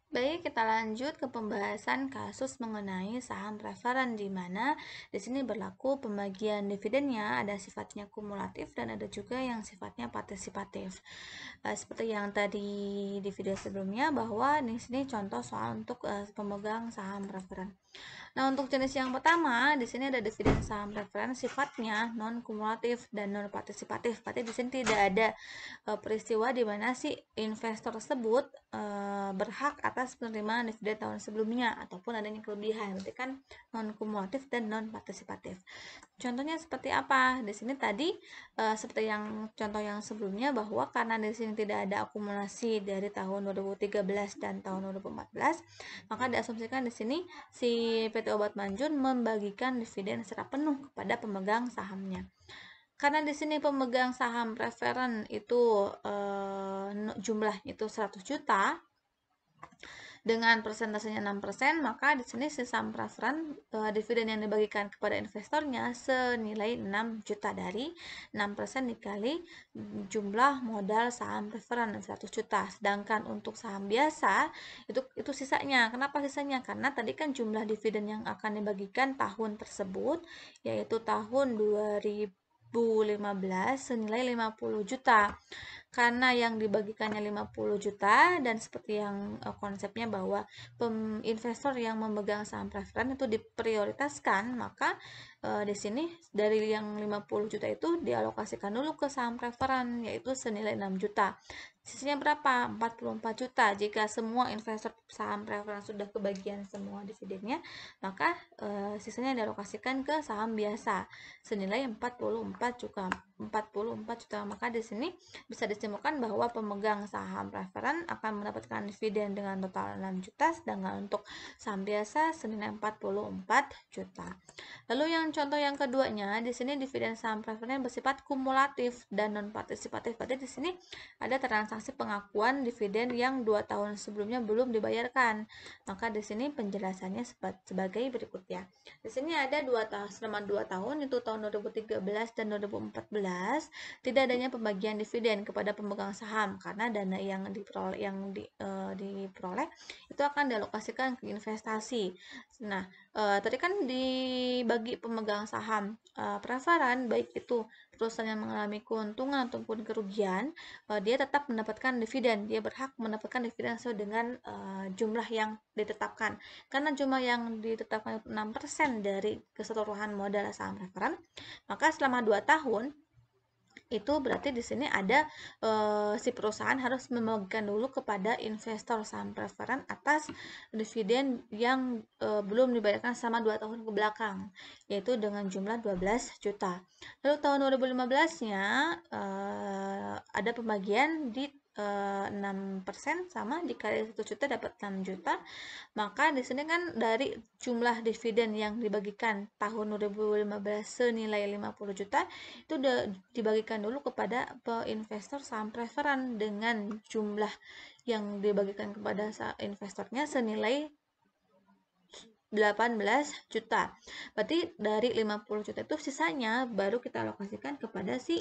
Baik, kita lanjut ke pembahasan kasus mengenai saham preferen, di mana di sini berlaku pembagian dividennya ada sifatnya kumulatif dan ada juga yang sifatnya partisipatif. Seperti yang tadi di video sebelumnya, bahwa di sini contoh soal untuk pemegang saham preferen. Nah, untuk jenis yang pertama, di sini ada dividen saham preferen sifatnya non kumulatif dan non partisipatif. Berarti di sini tidak ada peristiwa di mana si investor tersebut berhak atas penerimaan dividen tahun sebelumnya ataupun adanya kelebihan. Berarti kan non kumulatif dan non partisipatif. Contohnya seperti apa? Di sini tadi seperti yang contoh yang sebelumnya, bahwa karena di sini tidak ada akumulasi dari tahun 2013 dan tahun 2014, maka diasumsikan di sini si PT Obat Manjun membagikan dividen secara penuh kepada pemegang sahamnya. Karena di sini pemegang saham preferen itu jumlah itu 100 juta, dengan persentasenya 6%, maka di sini si saham preferen dividen yang dibagikan kepada investornya senilai 6 juta dari 6% dikali jumlah modal saham preferen 100 juta. Sedangkan untuk saham biasa itu sisanya. Kenapa sisanya? Karena tadi kan jumlah dividen yang akan dibagikan tahun tersebut yaitu tahun 2015 senilai 50 juta. Karena yang dibagikannya 50 juta, dan seperti yang konsepnya bahwa investor yang memegang saham preferen itu diprioritaskan, maka di sini dari yang 50 juta itu dialokasikan dulu ke saham preferen yaitu senilai 6 juta. Sisanya berapa? 44 juta. Jika semua investor saham preferen sudah kebagian semua dividennya, maka sisanya dialokasikan ke saham biasa senilai 44 juta. Maka di sini bisa disimpulkan bahwa pemegang saham preferen akan mendapatkan dividen dengan total 6 juta, sedangkan untuk saham biasa senilai 44 juta. Lalu yang contoh yang keduanya, di sini dividen saham preferen bersifat kumulatif dan non partisipatif. Berarti di sini ada transaksi pengakuan dividen yang 2 tahun sebelumnya belum dibayarkan. Maka di sini penjelasannya sebagai berikut ya. Di sini ada selama 2 tahun, itu tahun 2013 dan 2014, tidak adanya pembagian dividen kepada pemegang saham karena dana yang diperoleh itu akan dialokasikan ke investasi. Nah, tadi kan dibagi pemegang saham preferen, baik itu perusahaan yang mengalami keuntungan ataupun kerugian, dia tetap mendapatkan dividen. Dia berhak mendapatkan dividen sesuai dengan jumlah yang ditetapkan. Karena jumlah yang ditetapkan 6% dari keseluruhan modal saham preferen, maka selama 2 tahun itu berarti di sini ada si perusahaan harus memegang dulu kepada investor saham preferen atas dividen yang belum dibayarkan selama 2 tahun ke belakang, yaitu dengan jumlah 12 juta. Lalu tahun 2015-nya ada pembagian di 6% sama dikali 1 juta dapat 6 juta. Maka di sini kan dari jumlah dividen yang dibagikan tahun 2015 senilai 50 juta itu dibagikan dulu kepada investor saham preferen dengan jumlah yang dibagikan kepada investornya senilai 18 juta. Berarti dari 50 juta itu sisanya baru kita alokasikan kepada si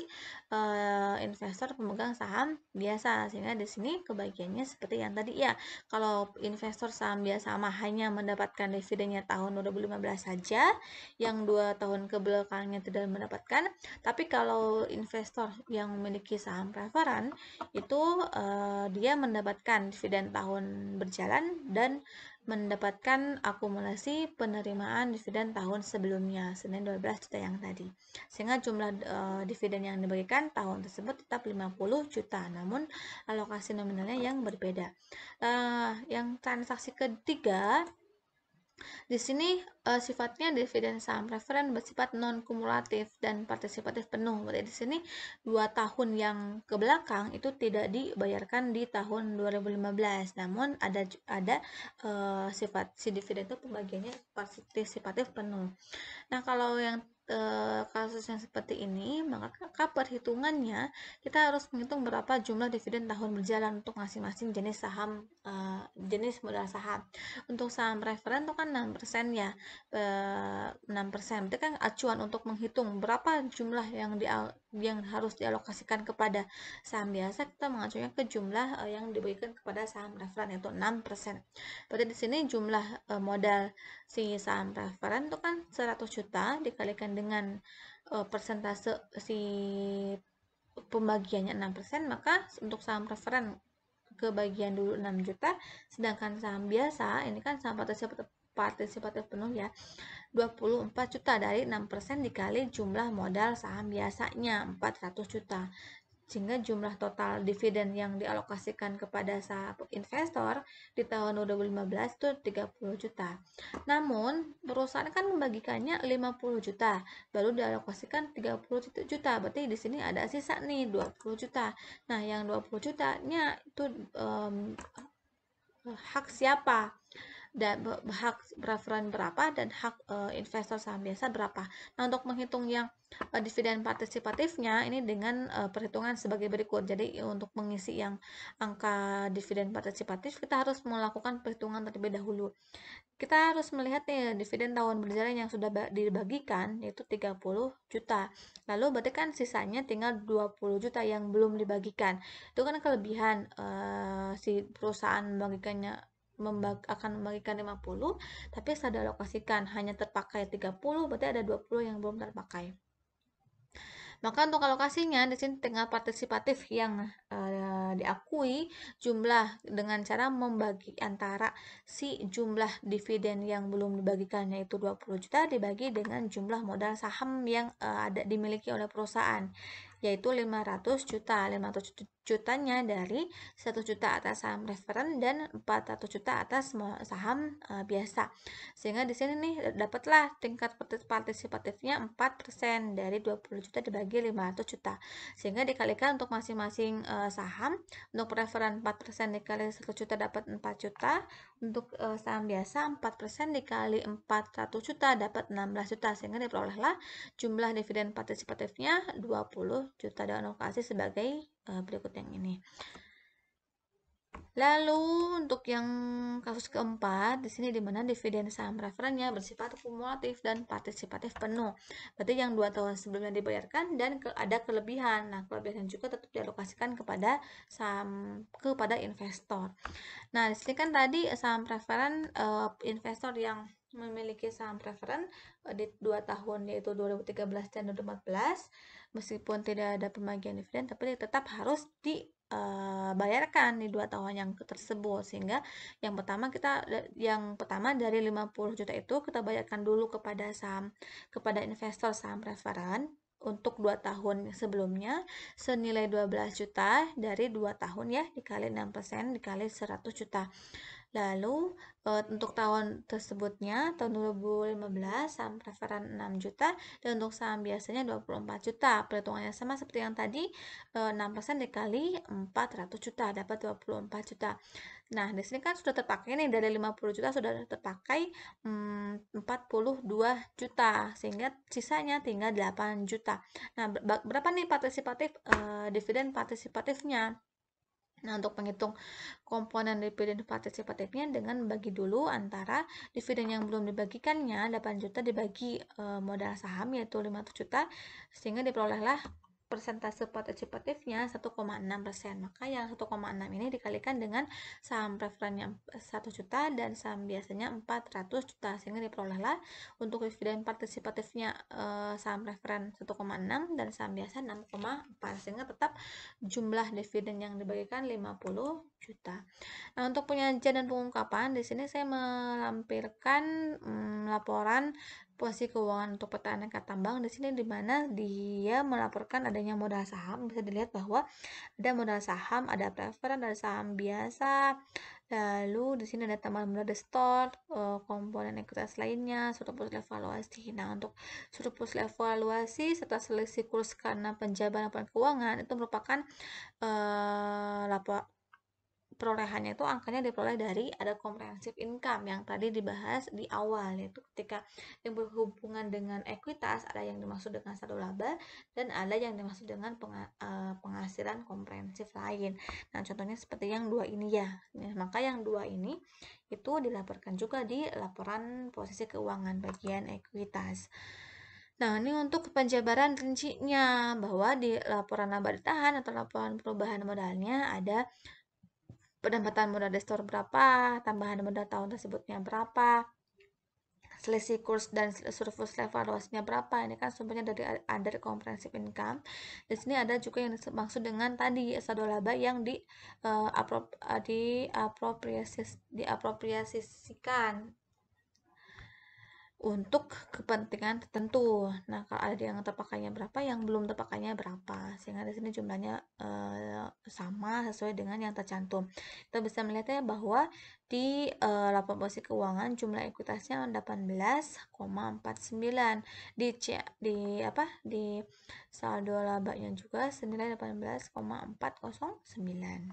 investor pemegang saham biasa. Sehingga di sini kebagiannya seperti yang tadi ya. Kalau investor saham biasa mah hanya mendapatkan dividennya tahun 2015 saja, yang 2 tahun ke belakangnya tidak mendapatkan. Tapi kalau investor yang memiliki saham preferen itu dia mendapatkan dividen tahun berjalan dan mendapatkan akumulasi penerimaan dividen tahun sebelumnya senilai 12 juta yang tadi. Sehingga jumlah dividen yang dibagikan tahun tersebut tetap 50 juta, namun alokasi nominalnya yang berbeda. Yang transaksi ketiga, di sini sifatnya dividen saham preferen bersifat non kumulatif dan partisipatif penuh. Berarti di sini 2 tahun yang ke belakang itu tidak dibayarkan di tahun 2015. Namun ada sifat si dividen itu pembagiannya partisipatif penuh. Nah, kalau yang kasus yang seperti ini, maka perhitungannya kita harus menghitung berapa jumlah dividen tahun berjalan untuk masing-masing jenis saham, jenis modal saham. Untuk saham preferen itu kan 6% ya, 6%. Berarti kan acuan untuk menghitung berapa jumlah yang yang harus dialokasikan kepada saham biasa, kita mengacunya ke jumlah yang diberikan kepada saham referen, yaitu 6%. Berarti di sini jumlah modal si saham referen itu kan 100 juta dikalikan dengan persentase si pembagiannya 6%, maka untuk saham referen kebagian dulu 6 juta, sedangkan saham biasa ini kan saham partisipatif penuh ya, 24 juta dari 6% dikali jumlah modal saham biasanya 400 juta, sehingga jumlah total dividen yang dialokasikan kepada saham investor di tahun 2015 itu 30 juta. Namun perusahaan kan membagikannya 50 juta, baru dialokasikan 30 juta. Berarti di sini ada sisa nih 20 juta. Nah, yang 20 jutanya itu hak siapa? Dan hak referen berapa dan hak investor saham biasa berapa. Nah, untuk menghitung yang dividen partisipatifnya ini dengan perhitungan sebagai berikut. Jadi untuk mengisi yang angka dividen partisipatif kita harus melakukan perhitungan terlebih dahulu. Kita harus melihat nih dividen tahun berjalan yang sudah dibagikan yaitu 30 juta. Lalu berarti kan sisanya tinggal 20 juta yang belum dibagikan. Itu kan kelebihan si perusahaan membagikannya akan membagikan 50, tapi setelah dialokasikan hanya terpakai 30, berarti ada 20 yang belum terpakai. Maka untuk alokasinya di sini tinggal partisipatif yang diakui jumlah dengan cara membagi antara si jumlah dividen yang belum dibagikan yaitu 20 juta dibagi dengan jumlah modal saham yang ada dimiliki oleh perusahaan yaitu 500 juta. 500 jutanya dari 1 juta atas saham referen dan 400 juta atas saham biasa. Sehingga di sini nih dapatlah tingkat partisipatifnya 4% dari 20 juta dibagi 500 juta. Sehingga dikalikan untuk masing-masing saham. Untuk referen 4% dikali 1 juta dapat 4 juta. Untuk saham biasa 4% dikali 400 juta dapat 16 juta. Sehingga diperolehlah jumlah dividen partisipatifnya 20 juta dan alokasi sebagai berikut yang ini. Lalu untuk yang kasus keempat di sini dimana dividen saham referennya bersifat kumulatif dan partisipatif penuh. Berarti yang 2 tahun sebelumnya dibayarkan dan ada kelebihan. Nah, kelebihan juga tetap dialokasikan kepada kepada investor. Nah, di sini kan tadi saham preferen investor yang memiliki saham preferen di 2 tahun yaitu 2013 dan 2014 meskipun tidak ada pembagian dividen tapi tetap harus dibayarkan di 2 tahun yang tersebut, sehingga yang pertama dari 50 juta itu kita bayarkan dulu kepada investor saham preferen untuk 2 tahun sebelumnya senilai 12 juta dari 2 tahun ya dikali 6% dikali 100 juta. Lalu untuk tahun tersebutnya tahun 2015 saham preferen 6 juta dan untuk saham biasanya 24 juta. Perhitungannya sama seperti yang tadi 6% dikali 400 juta dapat 24 juta. Nah, di sini kan sudah terpakai nih dari 50 juta sudah terpakai 42 juta sehingga sisanya tinggal 8 juta. Nah, berapa nih dividen partisipatifnya? Nah, untuk menghitung komponen dividen partisipatifnya dengan membagi dulu antara dividen yang belum dibagikannya 8 juta dibagi modal saham yaitu 500 juta sehingga diperolehlah persentase partisipatifnya 1,6%. Maka yang 1,6 ini dikalikan dengan saham preferennya 1 juta dan saham biasanya 400 juta sehingga diperolehlah untuk dividen partisipatifnya saham preferen 1,6 dan saham biasa 6,4 sehingga tetap jumlah dividen yang dibagikan 50 juta. Nah, untuk penyajian dan pengungkapan di sini saya melampirkan laporan posisi keuangan untuk petani nekat tambang di sini di mana dia melaporkan adanya modal saham. Bisa dilihat bahwa ada modal saham, ada preferen, ada saham biasa. Lalu di sini ada tambahan modal store, komponen ekuitas lainnya, surplus evaluasi. Nah, untuk surplus evaluasi serta selisih kurs karena penjabaran laporan keuangan itu merupakan perolehannya itu angkanya diperoleh dari ada comprehensive income yang tadi dibahas di awal, yaitu ketika yang berhubungan dengan ekuitas ada yang dimaksud dengan saldo laba dan ada yang dimaksud dengan penghasilan komprehensif lain. Nah, contohnya seperti yang dua ini ya. Nah, maka yang dua ini itu dilaporkan juga di laporan posisi keuangan bagian ekuitas. Nah, ini untuk penjabaran rincinya, bahwa di laporan laba ditahan atau laporan perubahan modalnya ada pendapatan modal di store berapa, tambahan modal tahun tersebutnya berapa, selisih kurs dan surplus evaluasinya berapa. Ini kan sumbernya dari under comprehensive income. Di sini ada juga yang dimaksud dengan tadi saldo laba yang diapropriasikan untuk kepentingan tertentu. Nah, kalau ada yang terpakainya berapa, yang belum terpakainya berapa, sehingga di sini jumlahnya sama sesuai dengan yang tercantum. Kita bisa melihatnya bahwa di laporan posisi keuangan jumlah ekuitasnya 18,49, di saldo labanya juga senilai 18,409.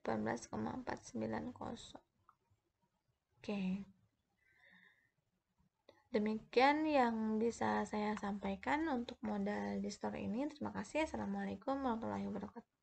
18,490. Oke. Demikian yang bisa saya sampaikan untuk modal di store ini. Terima kasih. Assalamualaikum warahmatullahi wabarakatuh.